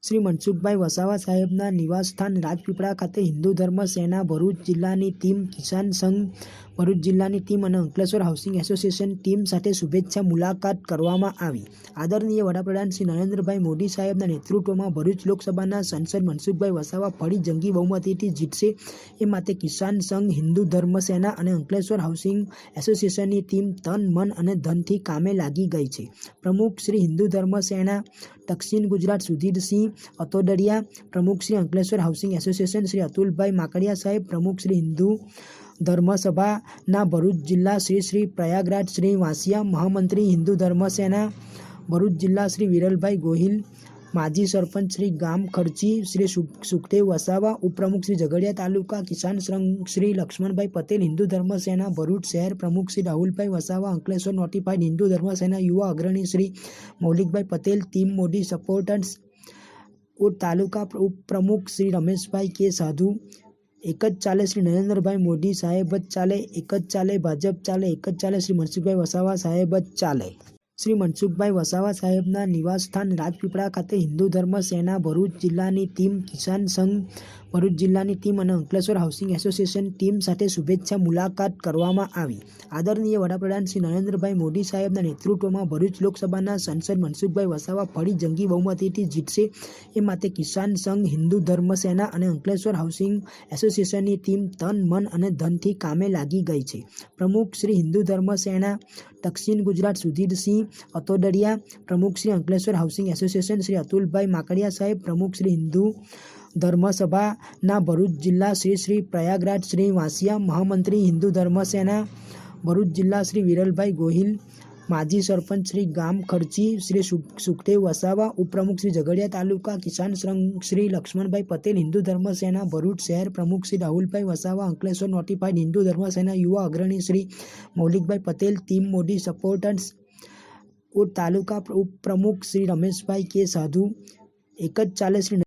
શ્રી મનસુખભાઈ વસાવા સાહેબના નિવાસસ્થાન રાજપીપળા ખાતે હિન્દુ ધર્મ સેના ભરૂચ જિલ્લાની ટીમ, કિસાન સંઘ ભરૂચ જિલ્લાની ટીમ અને અંકલેશ્વર હાઉસિંગ એસોસિએશન ટીમ સાથે શુભેચ્છા મુલાકાત કરવામાં આવી। આદરણીય વડાપ્રધાન શ્રી નરેન્દ્રભાઈ મોદી સાહેબના નેતૃત્વમાં ભરૂચ લોકસભાના સાંસદ મનસુખભાઈ વસાવા ફરી જંગી બહુમતીથી જીતશે એ માટે કિસાન સંઘ, હિન્દુ ધર્મ સેના અને અંકલેશ્વર હાઉસિંગ એસોસિએશનની ટીમ તન, મન અને ધનથી કામે લાગી ગઈ છે। પ્રમુખ શ્રી હિન્દુ ધર્મ સેના દક્ષિણ ગુજરાત સુધીરસિંહ અતોદરિયા, પ્રમુખ શ્રી અંકલેશ્વર હાઉસિંગ એસોસિએશન શ્રી અતુલભાઈ માકડિયા સાહેબ, પ્રમુખ શ્રી હિન્દુ ધર્મસભાના ભરૂચ જિલ્લા શ્રી પ્રયાગરાજ શ્રી વાસિયા, મહામંત્રી હિન્દુ ધર્મ સેના ભરૂચ જિલ્લા શ્રી વિરલભાઈ ગોહિલ, માજી સરપંચ શ્રી ગામ ખર્ચી શ્રી સુખદેવ વસાવા, ઉપપ્રમુખ શ્રી ઝઘડિયા તાલુકા કિસાન સંઘ શ્રી લક્ષ્મણભાઈ પટેલ, હિન્દુ ધર્મ સેના ભરૂચ શહેર પ્રમુખ શ્રી રાહુલભાઈ વસાવા, અંકલેશ્વર નોટિફાઈડ હિન્દુ ધર્મ સેના યુવા અગ્રણી શ્રી મૌલિકભાઈ પટેલ, ટીમ મોદી સપોર્ટર્સ તાલુકા ઉપપ્રમુખ શ્રી રમેશભાઈ કે સાધુ। એક જ ચાલે શ્રી નરેન્દ્રભાઈ મોદી સાહેબ જ ચાલે, એક જ ચાલે ભાજપ ચાલે, એક જ ચાલે શ્રી મનસુખભાઈ વસાવા સાહેબ જ ચાલે। શ્રી મનસુખભાઈ વસાવા સાહેબના નિવાસસ્થાન રાજપીપળા ખાતે હિન્દુ ધર્મ સેના ભરૂચ જિલ્લાની ટીમ, કિસાન સંઘ ભરૂચ જિલ્લાની ટીમ અને અંકલેશ્વર હાઉસિંગ એસોસિએશન ટીમ સાથે શુભેચ્છા મુલાકાત કરવામાં આવી। આદરણીય વડાપ્રધાન શ્રી નરેન્દ્રભાઈ મોદી સાહેબના નેતૃત્વમાં ભરૂચ લોકસભાના સાંસદ મનસુખભાઈ વસાવા ફરી જંગી બહુમતીથી જીતશે એ માટે કિસાન સંઘ, હિન્દુ ધર્મ સેના અને અંકલેશ્વર હાઉસિંગ એસોસિએશનની ટીમ તન, મન અને ધનથી કામે લાગી ગઈ છે। પ્રમુખ શ્રી હિન્દુ ધર્મ સેના દક્ષિણ ગુજરાત સુધીરસિંહ અતોદરિયા, પ્રમુખ શ્રી અંકલેશ્વર હાઉસિંગ એસોસિએશન શ્રી અતુલભાઈ માકડિયા સાહેબ, પ્રમુખ શ્રી હિન્દુ ધર્મસભાના ભરૂચ જિલ્લા શ્રી પ્રયાગરાજ શ્રી વાસિયા, મહામંત્રી હિન્દુ ધર્મ સેના ભરૂચ જિલ્લા શ્રી વિરલભાઈ ગોહિલ, માજી સરપંચ શ્રી ગામ ખર્ચી શ્રી સુખદેવ વસાવા, ઉપપ્રમુખ શ્રી ઝઘડિયા તાલુકા કિસાન સંઘ શ્રી લક્ષ્મણભાઈ પટેલ, હિન્દુ ધર્મ સેના ભરૂચ શહેર પ્રમુખ શ્રી રાહુલભાઈ વસાવા, અંકલેશ્વર નોટિફાઈડ હિન્દુ ધર્મ સેના યુવા અગ્રણી શ્રી મૌલિકભાઈ પટેલ, ટીમ મોદી સપોર્ટર્સ તાલુકા ઉપપ્રમુખ શ્રી રમેશભાઈ કે સાધુ। એક જ ચાલે શ્રી